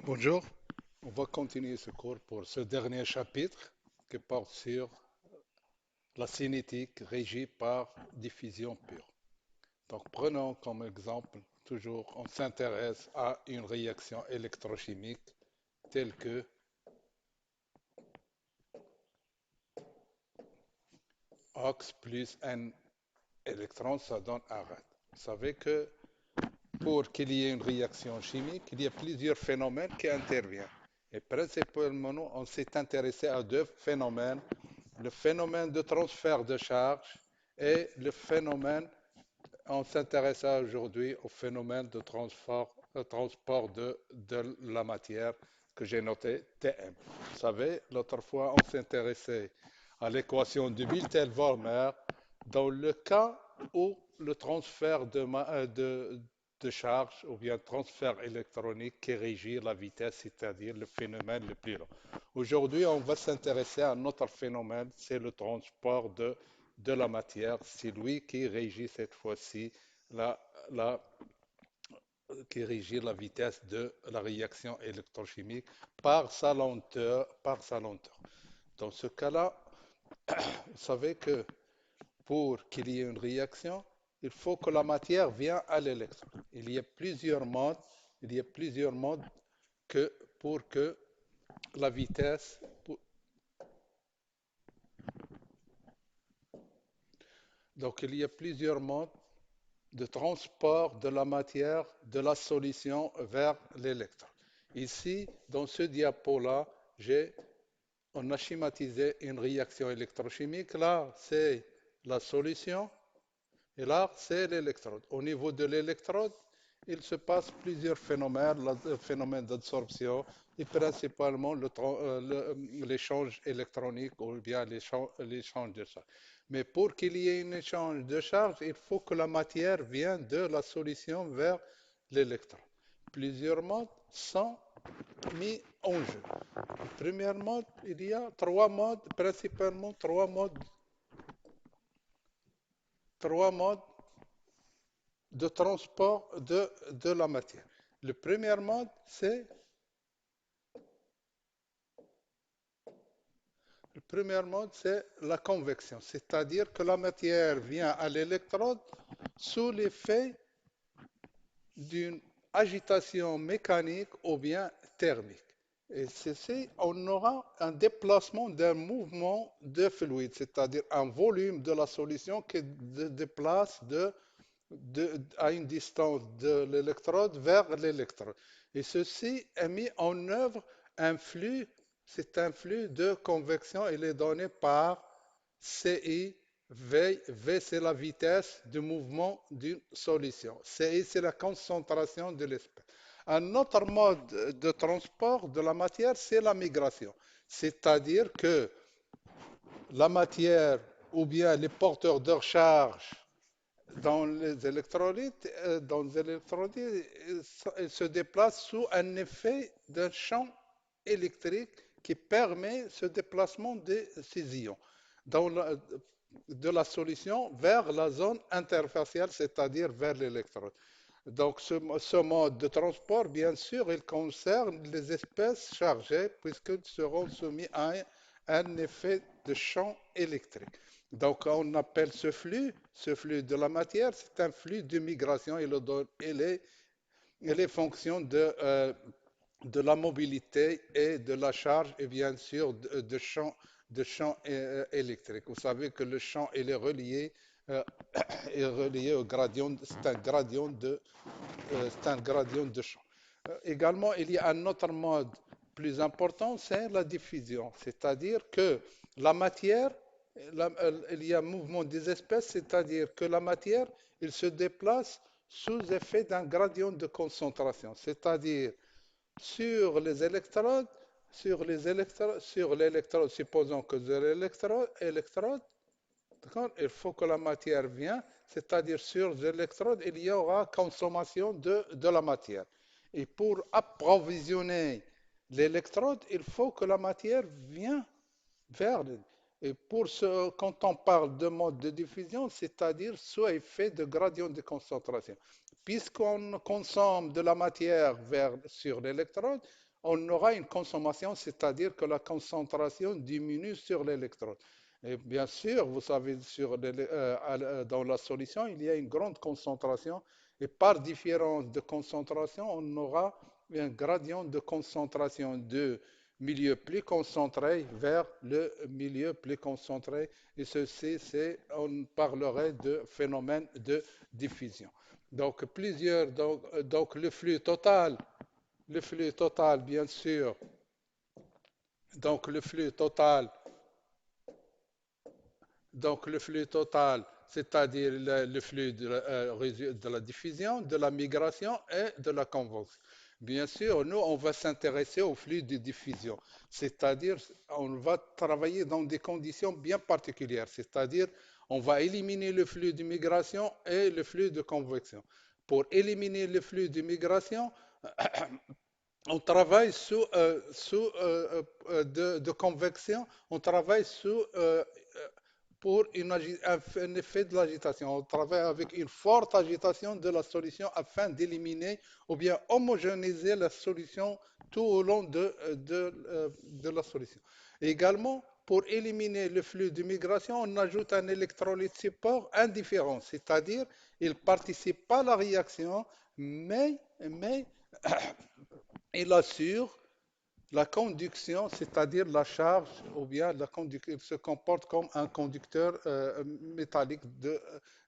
Bonjour, on va continuer ce cours pour ce dernier chapitre qui porte sur la cinétique régie par diffusion pure. Donc prenons comme exemple, toujours on s'intéresse à une réaction électrochimique telle que OX plus un électron, ça donne un rad. Vous savez que pour qu'il y ait une réaction chimique, il y a plusieurs phénomènes qui interviennent. Et principalement, on s'est intéressé à deux phénomènes, le phénomène de transfert de charge et le phénomène, on s'intéresse aujourd'hui au phénomène de transport de la matière que j'ai noté Tm. Vous savez, l'autre fois, on s'intéressait à l'équation de Wilhelm-Vormer dans le cas où le transfert de charge ou bien transfert électronique qui régit la vitesse, c'est-à-dire le phénomène le plus lent. Aujourd'hui, on va s'intéresser à un autre phénomène, c'est le transport de la matière. C'est lui qui régit cette fois-ci la, la, qui régit la vitesse de la réaction électrochimique par sa lenteur. Dans ce cas-là, vous savez que pour qu'il y ait une réaction, il faut que la matière vienne à l'électron. Il y a plusieurs modes que pour que la vitesse, donc il y a plusieurs modes de transport de la matière de la solution vers l'électron. Ici, dans ce diapo-là, on a schématisé une réaction électrochimique. Là, c'est la solution et là, c'est l'électrode. Au niveau de l'électrode, il se passe plusieurs phénomènes, le phénomène d'absorption et principalement l'échange électronique ou bien l'échange de charge. Mais pour qu'il y ait un échange de charge, il faut que la matière vienne de la solution vers l'électron. Plusieurs modes sont mis en jeu. Premièrement, il y a trois modes, principalement trois modes de transport de la matière. Le premier mode, c'est la convection, c'est-à-dire que la matière vient à l'électrode sous l'effet d'une agitation mécanique ou bien thermique. Et ceci, on aura un déplacement d'un mouvement de fluide, c'est-à-dire un volume de la solution qui se déplace à une distance de l'électrode vers l'électrode. Et ceci est mis en œuvre un flux, c'est un flux de convection, il est donné par CI. V, c'est la vitesse de mouvement d'une solution. CI, c'est la concentration de l'espèce. Un autre mode de transport de la matière, c'est la migration. C'est-à-dire que la matière ou bien les porteurs de charge dans les électrolytes, ils se déplacent sous un effet d'un champ électrique qui permet ce déplacement de ces ions dans de la solution vers la zone interfaciale, c'est-à-dire vers l'électrode. Donc ce mode de transport, bien sûr, il concerne les espèces chargées puisqu'ils seront soumis à un effet de champ électrique. Donc on appelle ce flux de la matière, c'est un flux de migration. Il est fonction de la mobilité et de la charge et bien sûr de champ électrique. Vous savez que le champ il euh, est relié au gradient, c'est un gradient de champ. Également, il y a un autre mode plus important, c'est la diffusion, c'est-à-dire que la matière, il y a un mouvement des espèces, c'est-à-dire que la matière, il se déplace sous effet d'un gradient de concentration, c'est-à-dire sur les électrodes, sur l'électrode, supposons que de l'électrode, il faut que la matière vienne, c'est-à-dire sur l'électrode, il y aura consommation de la matière. Et pour approvisionner l'électrode, il faut que la matière vienne vers. Et quand on parle de mode de diffusion, c'est-à-dire sous effet de gradient de concentration. Puisqu'on consomme de la matière sur l'électrode, on aura une consommation, c'est-à-dire que la concentration diminue sur l'électrode. Et bien sûr, vous savez, dans la solution, il y a une grande concentration et par différence de concentration, on aura un gradient de concentration de milieu plus concentré vers le milieu plus concentré. Et ceci, on parlerait de phénomène de diffusion. Donc le flux total, bien sûr, donc le flux total Donc, le flux total, c'est-à-dire le flux de la diffusion, de la migration et de la convection. Bien sûr, nous, on va s'intéresser au flux de diffusion, c'est-à-dire on va travailler dans des conditions bien particulières, c'est-à-dire on va éliminer le flux de migration et le flux de convection. Pour éliminer le flux de migration, on travaille de convection, on travaille pour un effet de l'agitation. On travaille avec une forte agitation de la solution afin d'éliminer ou bien homogénéiser la solution tout au long de la solution. Et également, pour éliminer le flux de migration, on ajoute un électrolyte support indifférent, c'est-à-dire il ne participe pas à la réaction, mais il assure la conduction, c'est-à-dire la charge, ou bien il se comporte comme un conducteur métallique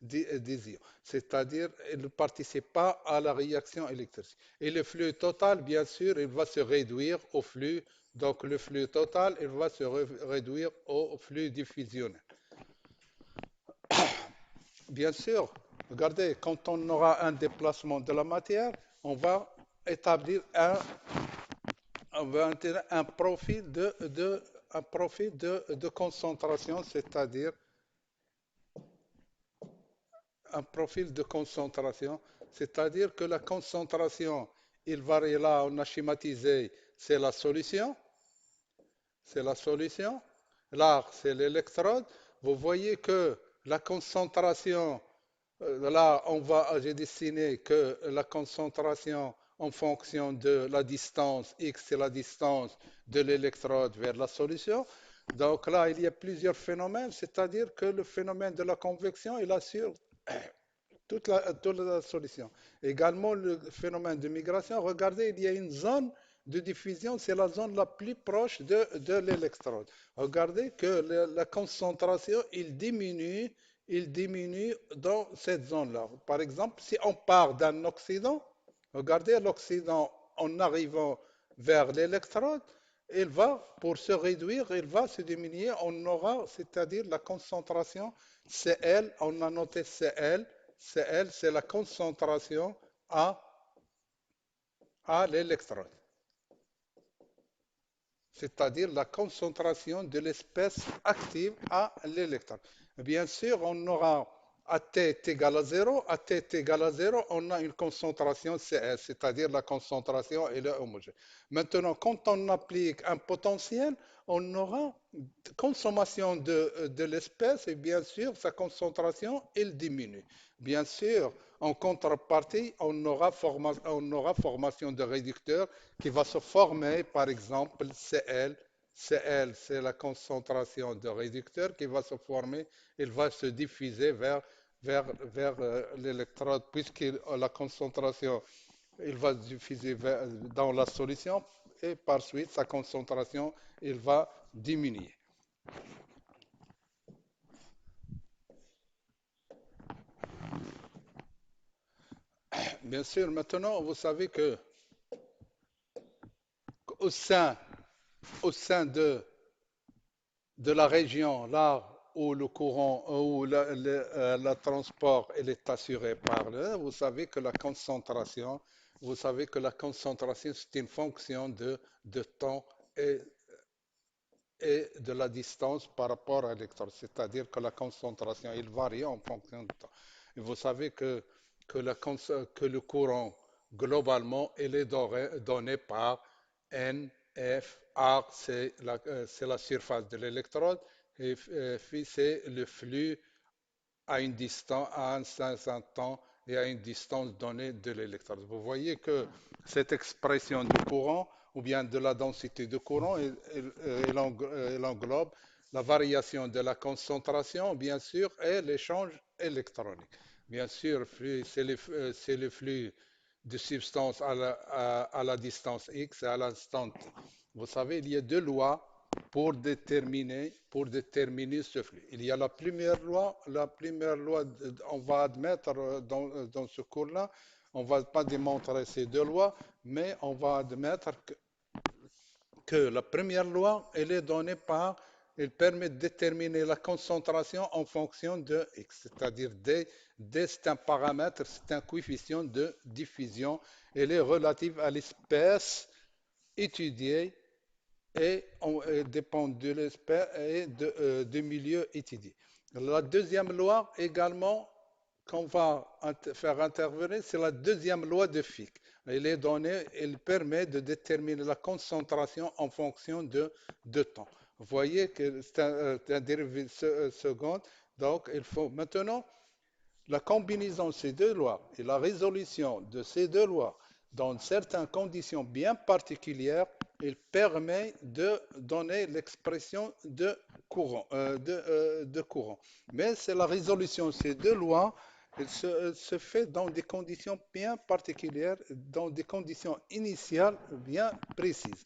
des ions, c'est-à-dire il ne participe pas à la réaction électrique. Et le flux total, bien sûr, il va se réduire au flux, donc le flux total, il va se réduire au flux diffusionnel. Bien sûr, regardez, quand on aura un déplacement de la matière, on va établir on va intégrer un profil de concentration, c'est-à-dire un profil de concentration, c'est-à-dire que la concentration, il varie là, on a schématisé, c'est la solution, c'est la solution. Là, c'est l'électrode. Vous voyez que la concentration, là, j'ai dessiné que la concentration en fonction de la distance, X c'est la distance de l'électrode vers la solution. Donc là, il y a plusieurs phénomènes, c'est-à-dire que le phénomène de la convection, il assure toute la solution. Également, le phénomène de migration, regardez, il y a une zone de diffusion, c'est la zone la plus proche de l'électrode. Regardez que la concentration, il diminue dans cette zone-là. Par exemple, si on part d'un oxydant, regardez l'oxydant en arrivant vers l'électrode, il va, pour se réduire, il va se diminuer. On aura, c'est-à-dire la concentration Cl, on a noté Cl, Cl, c'est la concentration à l'électrode, c'est-à-dire la concentration de l'espèce active à l'électrode. Bien sûr, on aura à T est égal à 0, à T est égal à 0, on a une concentration Cs, c'est-à-dire la concentration est homogène. Maintenant, quand on applique un potentiel, on aura consommation de l'espèce et bien sûr, sa concentration, elle diminue. Bien sûr, en contrepartie, on aura formation de réducteurs qui va se former, par exemple, Cl. Cl, c'est la concentration de réducteur qui va se former, il va se diffuser vers l'électrode, puisque la concentration, il va se diffuser dans la solution et par suite, sa concentration, il va diminuer. Bien sûr, maintenant, vous savez que au sein, au sein de la région, là où le courant, où le transport il est assuré par vous savez que la concentration, vous savez que la concentration, c'est une fonction de temps et, et de la distance par rapport à l'électron. C'est-à-dire que la concentration, il varie en fonction du temps. Et vous savez que le courant, globalement, il est donné par N, F, R, c'est la surface de l'électrode, et phi, c'est le flux à une distance, à un certain temps, et à une distance donnée de l'électrode. Vous voyez que cette expression de courant ou bien de la densité de courant, elle englobe la variation de la concentration, bien sûr, et l'échange électronique. Bien sûr, c'est le flux de substance à la distance x et à l'instant t. Vous savez, il y a deux lois pour déterminer ce flux. Il y a la première loi, on va admettre dans ce cours-là, on ne va pas démontrer ces deux lois, mais on va admettre que la première loi, elle est donnée par, elle permet de déterminer la concentration en fonction de x, c'est-à-dire D c'est un paramètre, c'est un coefficient de diffusion, elle est relative à l'espèce étudiée et dépend de l'espèce et du milieu étudié. La deuxième loi également qu'on va faire intervenir, c'est la deuxième loi de Fick. Elle est donnée, elle permet de déterminer la concentration en fonction de temps. Vous voyez que c'est un dérivé seconde, donc il faut maintenant la combinaison de ces deux lois et la résolution de ces deux lois dans certaines conditions bien particulières, il permet de donner l'expression de courant. Mais c'est la résolution de ces deux lois, se fait dans des conditions bien particulières, dans des conditions initiales bien précises.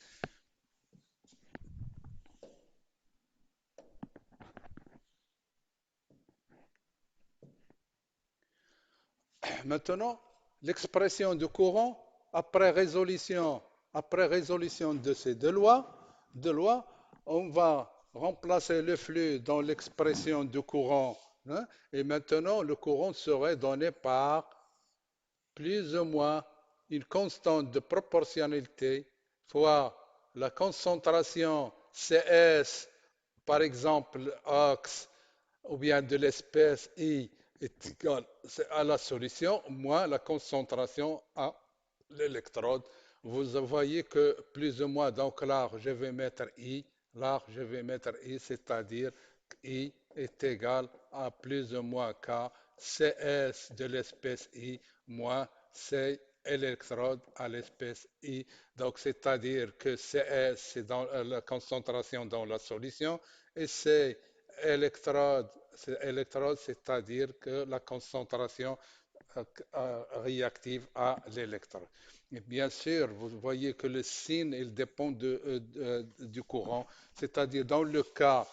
Maintenant, l'expression de courant, après résolution de ces deux lois, on va remplacer le flux dans l'expression du courant, hein, et maintenant le courant serait donné par plus ou moins une constante de proportionnalité fois la concentration CS, par exemple Ox, ou bien de l'espèce I est égal à la solution moins la concentration à l'électrode. Vous voyez que plus ou moins, donc là, je vais mettre I, là, je vais mettre I, c'est-à-dire I est égal à plus ou moins K, CS de l'espèce I moins C électrode à l'espèce I. Donc, c'est-à-dire que CS, c'est dans la concentration dans la solution, et C électrode, électrode, c'est-à-dire que la concentration réactive à l'électrode. Et bien sûr, vous voyez que le signe, il dépend du courant, c'est-à-dire dans le cas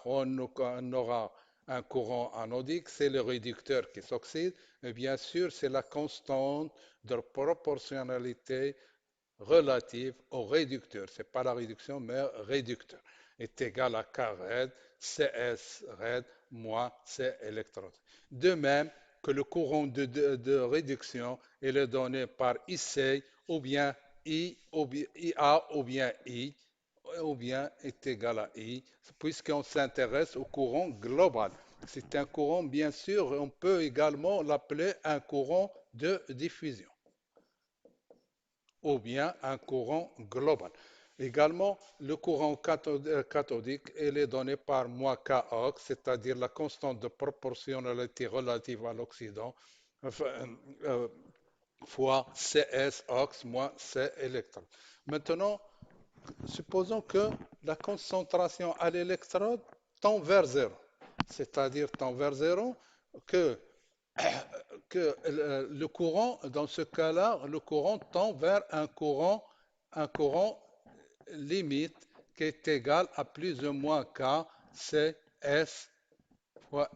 où on aura un courant anodique, c'est le réducteur qui s'oxyde, et bien sûr, c'est la constante de proportionnalité relative au réducteur. Ce n'est pas la réduction, mais réducteur est égal à K raid, CS raid moins C électrode. De même que le courant de réduction il est donné par IC ou bien I, ou bien IA ou bien I, ou bien est égal à I, puisqu'on s'intéresse au courant global. C'est un courant, bien sûr, on peut également l'appeler un courant de diffusion ou bien un courant global. Également, le courant cathodique, il est donné par moins Kox, c'est-à-dire la constante de proportionnalité relative à l'Occident, enfin, fois CS ox moins C électron. Maintenant, supposons que la concentration à l'électrode tend vers zéro, c'est-à-dire tend vers zéro, que que le courant, dans ce cas-là, le courant tend vers un courant limite qui est égal à plus ou moins K, C, S fois